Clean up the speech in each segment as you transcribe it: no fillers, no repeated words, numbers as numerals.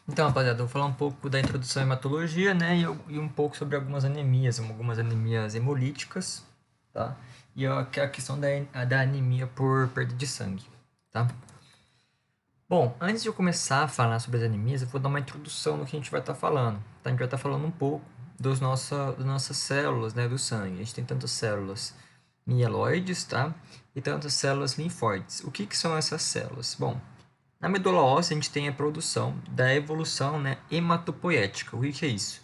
Então, rapaziada, eu vou falar um pouco da introdução à hematologia, né, e um pouco sobre algumas anemias hemolíticas, tá? E a questão da anemia por perda de sangue, tá? Bom, antes de eu começar a falar sobre as anemias, eu vou dar uma introdução no que a gente vai estar falando, tá? A gente vai estar falando um pouco das nossas células, né, do sangue. A gente tem tantas células mieloides, tá? E tantas células linfóides. O que são essas células? Bom, na medula óssea, a gente tem a produção da evolução, né, hematopoética. O que é isso?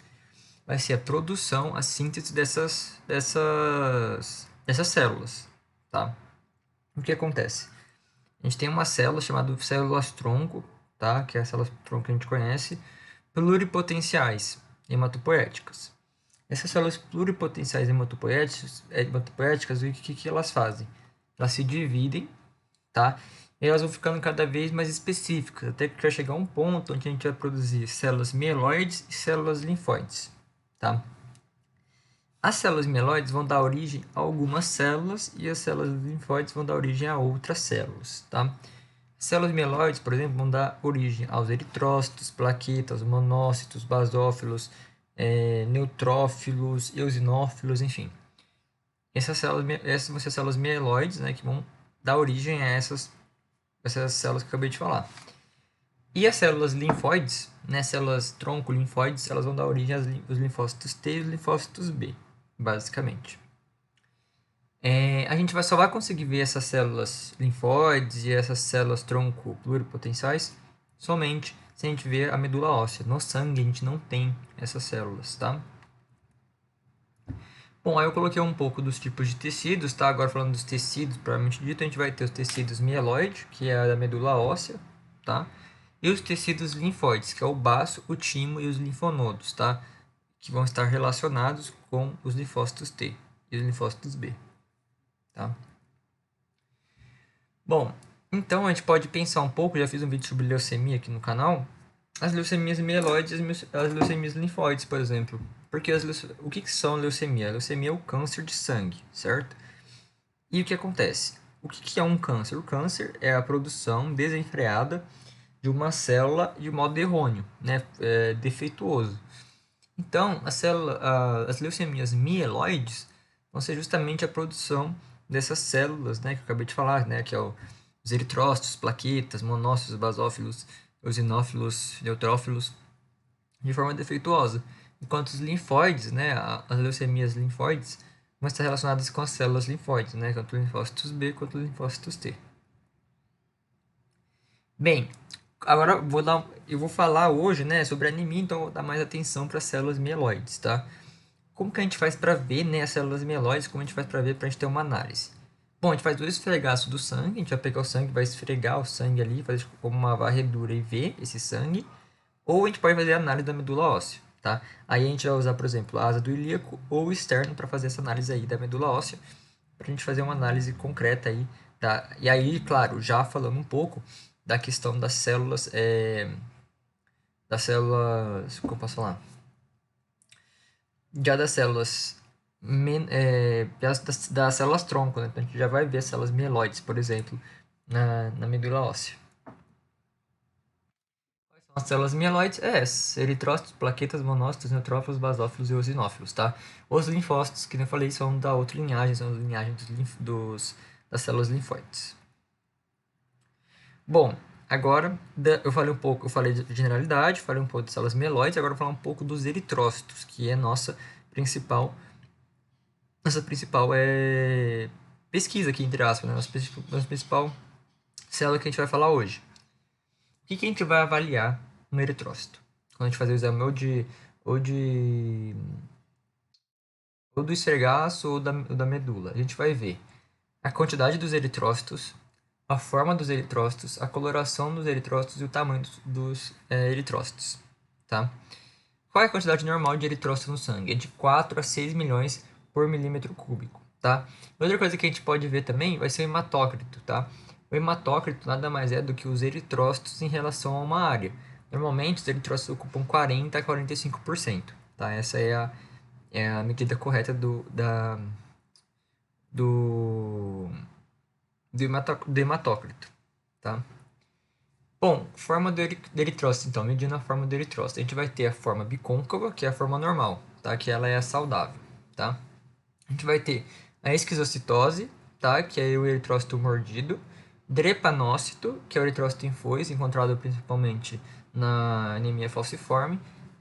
Vai ser a produção, a síntese dessas células, tá? O que acontece? A gente tem uma célula chamada células-tronco, tá? Que é a célula-tronco que a gente conhece, pluripotenciais hematopoéticas. Essas células pluripotenciais hematopoéticas, o que elas fazem? Elas se dividem, tá? E elas vão ficando cada vez mais específicas, até que vai chegar um ponto onde a gente vai produzir células mieloides e células linfóides, tá? As células mieloides vão dar origem a algumas células e as células linfóides vão dar origem a outras células, tá? Células mieloides, por exemplo, vão dar origem aos eritrócitos, plaquetas, monócitos, basófilos, neutrófilos, eosinófilos, enfim. Essas vão ser células mieloides, né, que vão dar origem a essas células que eu acabei de falar. E as células linfóides, né, células tronco linfóides, elas vão dar origem aos linfócitos T e os linfócitos B, basicamente. A gente só vai conseguir ver essas células linfóides e essas células tronco pluripotenciais somente se a gente ver a medula óssea. No sangue a gente não tem essas células, tá? Bom, aí eu coloquei um pouco dos tipos de tecidos, tá? Agora falando dos tecidos, propriamente dito, a gente vai ter os tecidos mieloide, que é a da medula óssea, tá? E os tecidos linfóides, que é o baço, o timo e os linfonodos, tá? Que vão estar relacionados com os linfócitos T e os linfócitos B, tá? Bom, então a gente pode pensar um pouco, já fiz um vídeo sobre leucemia aqui no canal, as leucemias mieloides e as leucemias linfóides, por exemplo. Porque o que são leucemia? A leucemia é o câncer de sangue, certo? E o que acontece? O que é um câncer? O câncer é a produção desenfreada de uma célula de modo errôneo, né? Defeituoso. Então, as leucemias mieloides vão ser justamente a produção dessas células, né, que eu acabei de falar, né, que é os eritrócitos, plaquetas, monócitos, basófilos, eosinófilos, neutrófilos, de forma defeituosa. Enquanto os linfóides, né, as leucemias linfóides, vão estar relacionadas com as células linfóides, né, tanto os linfócitos B quanto os linfócitos T. Bem, agora eu vou falar hoje, né, sobre anemia, então eu vou dar mais atenção para as células mieloides, tá? Como que a gente faz para ver, né, as células mieloides? Como a gente faz para ver, para a gente ter uma análise? Bom, a gente faz o esfregaço do sangue, a gente vai pegar o sangue, vai esfregar o sangue ali, fazer como uma varredura e ver esse sangue. Ou a gente pode fazer a análise da medula óssea, tá? Aí a gente vai usar, por exemplo, a asa do ilíaco ou o externo para fazer essa análise aí da medula óssea, para a gente fazer uma análise concreta aí, tá? E aí, claro, já falando um pouco da questão como eu posso falar? Já das células das células tronco, né? Então a gente já vai ver as células mieloides, por exemplo, na medula óssea. Quais são as células mieloides? Eritrócitos, plaquetas, monócitos, neutrófilos, basófilos e eosinófilos, tá? Os linfócitos, que nem eu falei, são da outra linhagem, são da linhagem das células linfóides. Bom, agora eu falei de generalidade, falei um pouco das células mieloides, agora eu vou falar um pouco dos eritrócitos, que é nossa principal pesquisa aqui, entre aspas, né? Nossa principal célula que a gente vai falar hoje. O que a gente vai avaliar no eritrócito? Quando a gente fazer o exame ou de ou do esfregaço ou da medula, a gente vai ver a quantidade dos eritrócitos, a forma dos eritrócitos, a coloração dos eritrócitos e o tamanho dos eritrócitos, tá? Qual é a quantidade normal de eritrócito no sangue? É de 4 a 6 milhões por milímetro cúbico, tá? Outra coisa que a gente pode ver também vai ser o hematócrito, tá? O hematócrito nada mais é do que os eritrócitos em relação a uma área. Normalmente, os eritrócitos ocupam 40 a 45%, tá? Essa é a medida correta do, do hematócrito, tá? Bom, forma do eritrócito, então, medindo a forma do eritrócito. A gente vai ter a forma bicôncava, que é a forma normal, tá? Que ela é saudável, tá? A gente vai ter a esquizocitose, tá? Que é o eritrócito mordido. Drepanócito, que é o eritrócito em foice, encontrado principalmente na anemia falciforme.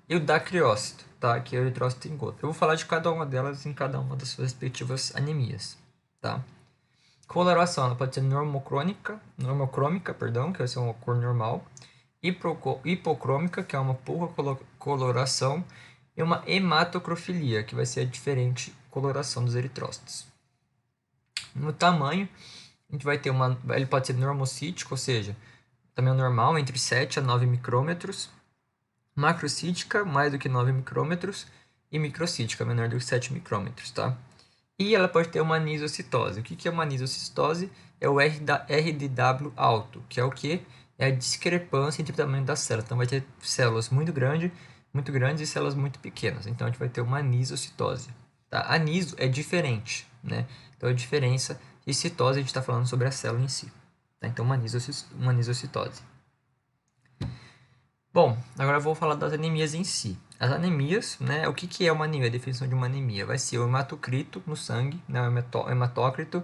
E o dacriócito, tá? Que é o eritrócito em gota. Eu vou falar de cada uma delas em cada uma das suas respectivas anemias, tá? Coloração, ela pode ser normocrômica, perdão, que vai ser uma cor normal. Hipocrômica, que é uma pouca coloração. E uma hematocrofilia, que vai ser a diferente coloração dos eritrócitos. No tamanho, a gente vai ter ele pode ser normocítico, ou seja, tamanho normal, entre 7 a 9 micrômetros. Macrocítica, mais do que 9 micrômetros. E microcítica, menor do que 7 micrômetros, tá? E ela pode ter uma anisocitose. O que é uma anisocitose? É o RDW alto, que é o que? É a discrepância entre o tamanho das células. Então, vai ter células muito grandes e células muito pequenas. Então, a gente vai ter uma anisocitose. Tá? Aniso é diferente, né? Então, a diferença e citose, a gente está falando sobre a célula em si. Tá? Então, uma anisocitose. Bom, agora eu vou falar das anemias em si. As anemias, né? O que é uma anemia? A definição de uma anemia vai ser o hematocrito no sangue, né? O hematócrito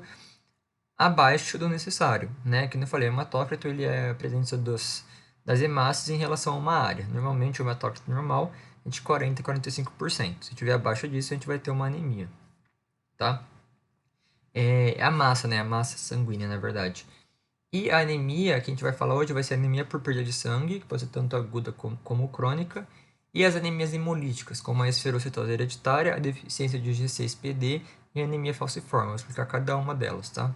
abaixo do necessário, né? Que eu falei, o hematócrito ele é a presença das hemácias em relação a uma área. Normalmente o hematócrito normal é de 40 a 45%. Se tiver abaixo disso, a gente vai ter uma anemia, tá? É a massa, né? A massa sanguínea, na verdade. E a anemia que a gente vai falar hoje vai ser a anemia por perda de sangue, que pode ser tanto aguda como crônica, e as anemias hemolíticas, como a esferocitose hereditária, a deficiência de G6PD e a anemia falciforme. Vou explicar cada uma delas, tá?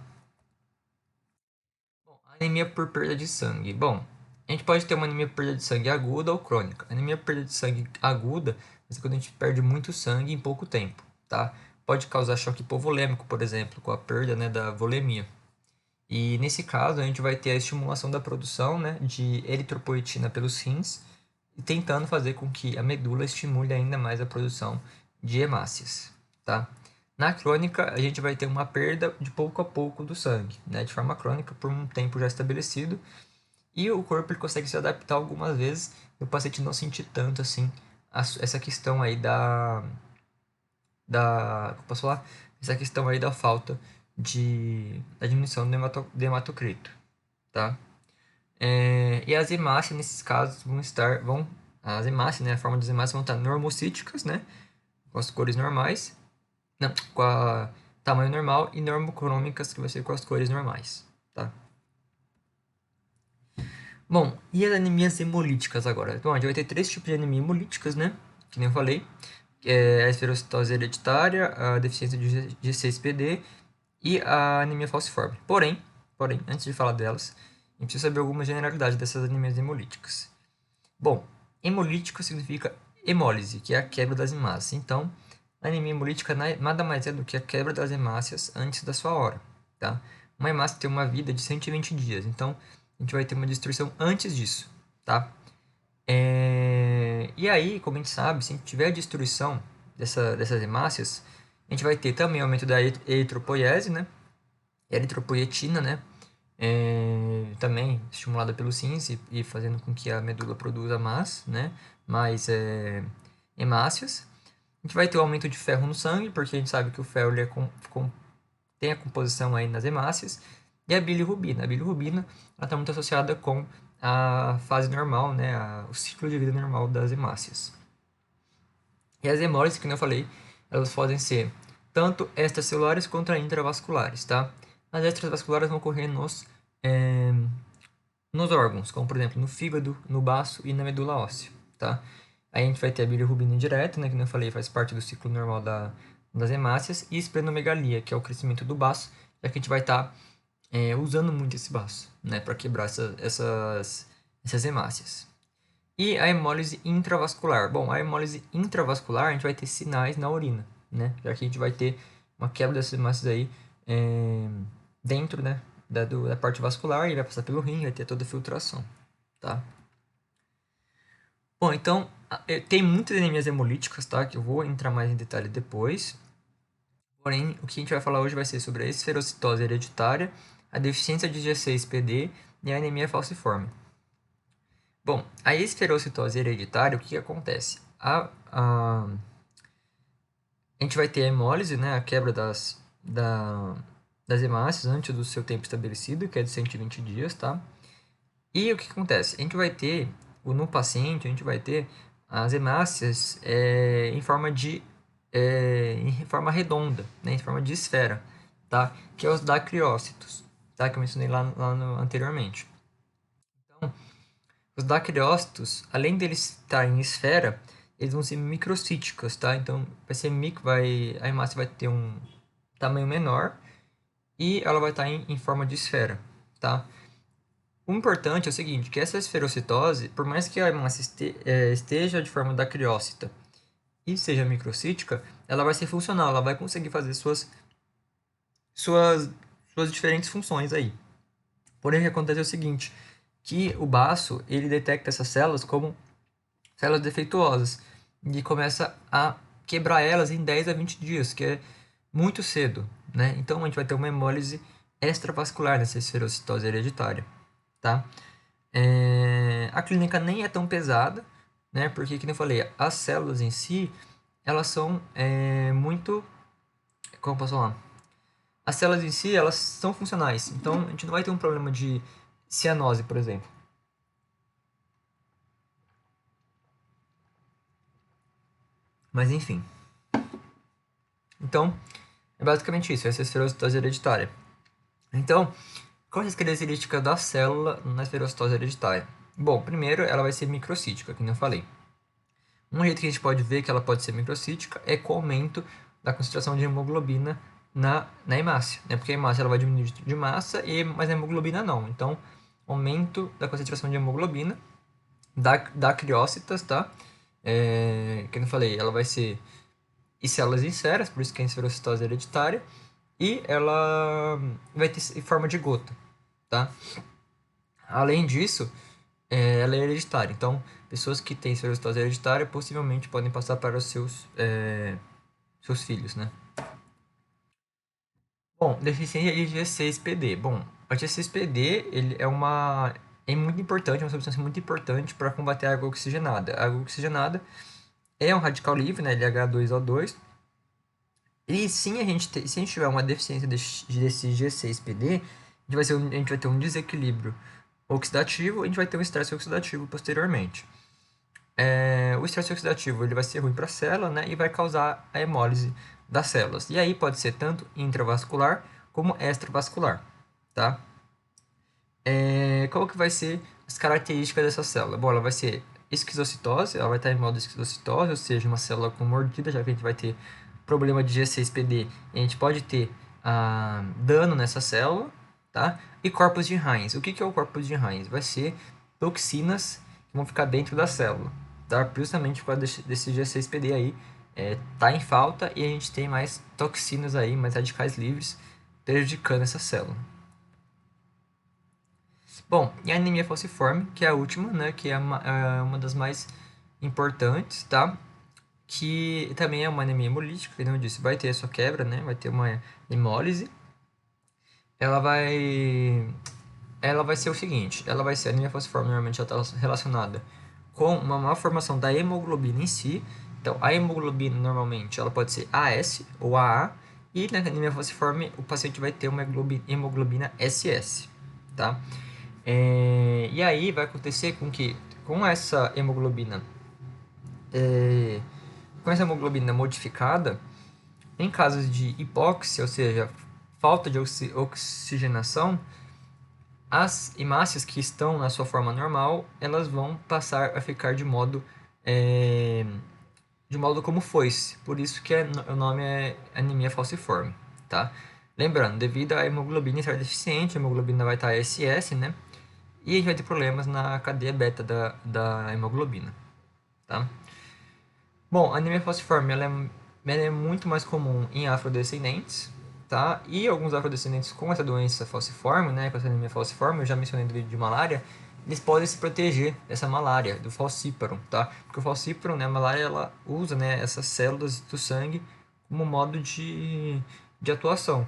Bom, anemia por perda de sangue. Bom, a gente pode ter uma anemia por perda de sangue aguda ou crônica. A anemia por perda de sangue aguda é quando a gente perde muito sangue em pouco tempo, tá? Pode causar choque hipovolêmico, por exemplo, com a perda, né, da volemia. E nesse caso, a gente vai ter a estimulação da produção, né, de eritropoetina pelos rins, tentando fazer com que a medula estimule ainda mais a produção de hemácias, tá? Na crônica, a gente vai ter uma perda de pouco a pouco do sangue, né, de forma crônica por um tempo já estabelecido, e o corpo ele consegue se adaptar algumas vezes e o paciente não sentir tanto assim essa questão aí como posso falar? Essa questão aí da falta da diminuição do hematocrito, tá? E as hemácias, nesses casos, as hemácias, né, a forma das hemácias vão estar normocíticas, né, com as cores normais, não, com a tamanho normal, e normocrômicas, que vai ser com as cores normais, tá? Bom, e as anemias hemolíticas agora? Bom, a gente vai ter três tipos de anemia hemolíticas, né, que nem eu falei, que é a esferocitose hereditária, a deficiência de G6PD e a anemia falciforme. Porém, antes de falar delas, a gente precisa saber algumas generalidades dessas anemias hemolíticas. Bom, hemolítico significa hemólise, que é a quebra das hemácias. Então, a anemia hemolítica nada mais é do que a quebra das hemácias antes da sua hora, tá? Uma hemácia tem uma vida de 120 dias, então a gente vai ter uma destruição antes disso, tá? E aí, como a gente sabe, se a gente tiver a destruição dessas hemácias, a gente vai ter também aumento da eritropoiese, né? Eritropoietina, né? Também estimulada pelos rins e fazendo com que a medula produza mais hemácias. A gente vai ter o aumento de ferro no sangue, porque a gente sabe que o ferro ele tem a composição aí nas hemácias. E a bilirrubina. A bilirrubina está muito associada com a fase normal, né? O ciclo de vida normal das hemácias. E as hemólises, como eu falei, elas podem ser tanto extracelulares quanto intravasculares, tá? As extravasculares vão ocorrer nos órgãos, como por exemplo no fígado, no baço e na medula óssea, tá? Aí a gente vai ter a bilirrubina indireta, né, que eu falei, faz parte do ciclo normal das hemácias, e esplenomegalia, que é o crescimento do baço, já que a gente vai estar usando muito esse baço, né, para quebrar essas hemácias. E a hemólise intravascular. Bom, a hemólise intravascular, a gente vai ter sinais na urina, né, já que a gente vai ter uma quebra dessas hemácias aí dentro, né, da parte vascular e vai passar pelo rim, vai ter toda a filtração, tá? Bom, então, tem muitas anemias hemolíticas, tá? Que eu vou entrar mais em detalhe depois. Porém, o que a gente vai falar hoje vai ser sobre a esferocitose hereditária, a deficiência de G6PD e a anemia falciforme. Bom, a esferocitose hereditária, o que acontece? A gente vai ter a hemólise, né, a quebra das hemácias antes do seu tempo estabelecido, que é de 120 dias, tá? E o que acontece? A gente vai ter, no paciente, a gente vai ter as hemácias em forma redonda, né, em forma de esfera, tá? Que é os dacriócitos, tá? Que eu mencionei anteriormente. Então, os dacriócitos, além deles estarem em esfera, eles vão ser microcíticos, tá? Então, a hemácia vai ter um tamanho menor e ela vai estar em forma de esfera, tá? O importante é o seguinte, que essa esferocitose, por mais que a hemácia esteja de forma dacriócita e seja microcítica, ela vai ser funcional, ela vai conseguir fazer suas, suas diferentes funções aí. Porém, o que acontece é o seguinte, que o baço, ele detecta essas células como células defeituosas e começa a quebrar elas em 10 a 20 dias, que é muito cedo, né? Então, a gente vai ter uma hemólise extravascular nessa esferocitose hereditária, tá? A clínica nem é tão pesada, né? Porque, como eu falei, as células em si, elas são muito... Como posso falar? As células em si, elas são funcionais. Então, a gente não vai ter um problema de cianose, por exemplo. Mas, enfim. Então, é basicamente isso. Essa é a esferocitose hereditária. Então, qual é a característica da célula na esferocitose hereditária? Bom, primeiro, ela vai ser microcítica, como eu falei. Um jeito que a gente pode ver que ela pode ser microcítica é com o aumento da concentração de hemoglobina na hemácia, né? Porque a hemácia ela vai diminuir de massa, mas a hemoglobina não. Então, aumento da concentração de hemoglobina da criócitas, tá? Como eu falei, ela vai ser em células inseras, por isso que é esferocitose hereditária, e ela vai ter em forma de gota, tá? Além disso, ela é hereditária. Então, pessoas que têm esferocitose hereditária possivelmente podem passar para os seus filhos, né? Bom, deficiência de G6PD. Bom, a G6PD é muito importante, é uma substância muito importante para combater a água oxigenada. A água oxigenada é um radical livre, né, LH2O2. E sim, se a gente tiver uma deficiência desse G6PD, a gente vai ter um desequilíbrio oxidativo, e a gente vai ter um estresse oxidativo posteriormente. O estresse oxidativo ele vai ser ruim para a célula, né, e vai causar a hemólise das células. E aí pode ser tanto intravascular como extravascular, tá? Qual que vai ser as características dessa célula? Bom, ela vai ser esquizocitose, ela vai estar em modo esquizocitose, ou seja, uma célula com mordida, já que a gente vai ter problema de G6PD, e a gente pode ter dano nessa célula, tá? E corpos de Heinz. O que é o corpus de Heinz? Vai ser toxinas que vão ficar dentro da célula, tá? Justamente por causa desse G6PD aí, tá em falta e a gente tem mais toxinas aí, mais radicais livres, prejudicando essa célula. Bom, e a anemia falciforme, que é a última, né, que é uma das mais importantes, tá? Que também é uma anemia hemolítica, como eu disse, vai ter a sua quebra, né? Vai ter uma hemólise. Ela vai, ela vai ser o seguinte, a anemia falciforme normalmente ela está relacionada com uma má formação da hemoglobina em si. Então, a hemoglobina normalmente ela pode ser AS ou AA, e na anemia falciforme o paciente vai ter uma hemoglobina SS, tá? E aí vai acontecer com que com essa hemoglobina é, com essa hemoglobina modificada, em casos de hipóxia, ou seja, falta de oxigenação, as hemácias que estão na sua forma normal, elas vão passar a ficar é, de modo como foice. Por isso que o nome é anemia falciforme, tá? Lembrando, devido à hemoglobina estar deficiente, a hemoglobina vai estar SS, né? E a gente vai ter problemas na cadeia beta da hemoglobina, tá? Bom, a anemia falciforme ela é muito mais comum em afrodescendentes, tá? E alguns afrodescendentes com essa doença falciforme, né, com essa anemia falciforme, eu já mencionei no vídeo de malária, eles podem se proteger dessa malária, do falciparum, tá? Porque o falciparum, né, a malária, ela usa, né, essas células do sangue como modo de atuação,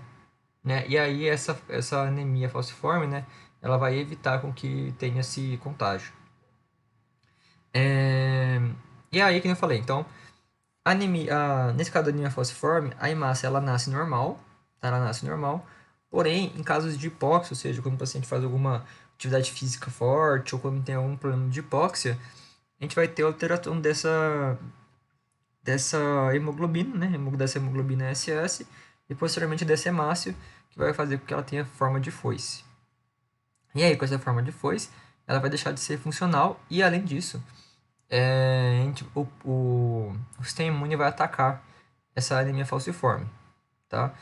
né? E aí essa anemia falciforme, né, ela vai evitar com que tenha esse contágio. É... E aí, como eu falei, então, nesse caso da anemia falciforme, a hemácia ela nasce normal, tá? Ela nasce normal, porém, em casos de hipóxia, ou seja, quando o paciente faz alguma atividade física forte ou quando tem algum problema de hipóxia, a gente vai ter alteração dessa hemoglobina, né? Dessa hemoglobina SS e posteriormente dessa hemácia, que vai fazer com que ela tenha forma de foice. E aí, com essa forma de foice, ela vai deixar de ser funcional e, além disso, o sistema imune vai atacar essa anemia falciforme, tá?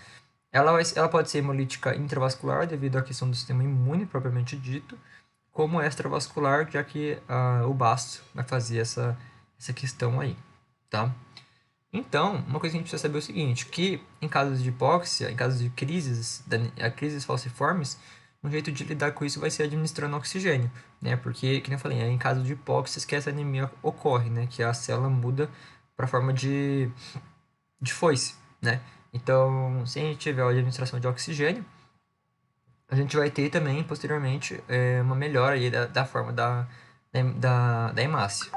Ela pode ser hemolítica intravascular devido à questão do sistema imune propriamente dito, como extravascular, já que o baço vai fazer essa questão aí, tá? Então, uma coisa que a gente precisa saber é o seguinte, que em casos de hipóxia, em casos de crises falciformes, um jeito de lidar com isso vai ser administrando oxigênio, né? Porque, como eu falei, é em caso de hipóxia que essa anemia ocorre, né? Que a célula muda para a forma de foice, né? Então, se a gente tiver a administração de oxigênio, a gente vai ter também, posteriormente, uma melhora aí da forma da hemácia.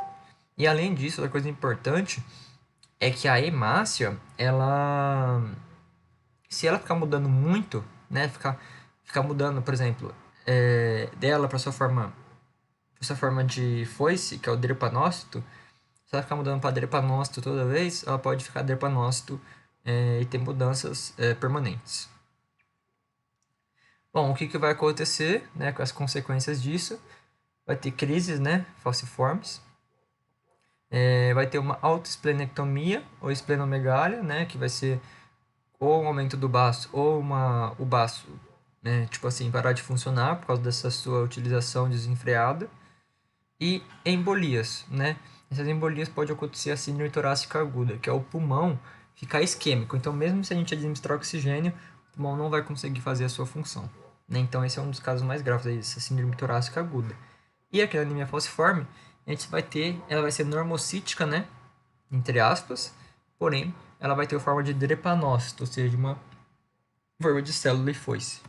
E além disso, outra coisa importante é que a hemácia, se ela ficar mudando muito, né, ficar mudando, por exemplo, dela para sua forma de foice, que é o drepanócito, se ela ficar mudando para drepanócito toda vez, ela pode ficar drepanócito e ter mudanças permanentes. Bom, o que vai acontecer, né, com as consequências disso? Vai ter crises, né, falciformes. Vai ter uma autoesplenectomia ou esplenomegália, né, que vai ser ou um aumento do baço ou o baço, né, tipo assim, parar de funcionar por causa dessa sua utilização desenfreada. E embolias, né? Essas embolias podem acontecer a síndrome torácica aguda, que é o pulmão ficar isquêmico. Então, mesmo se a gente administrar oxigênio, o pulmão não vai conseguir fazer a sua função, né? Então, esse é um dos casos mais graves aí, essa síndrome torácica aguda. E aqui na anemia falciforme, ela vai ser normocítica, né? Entre aspas, porém, ela vai ter a forma de drepanócito, ou seja, uma forma de célula e foice.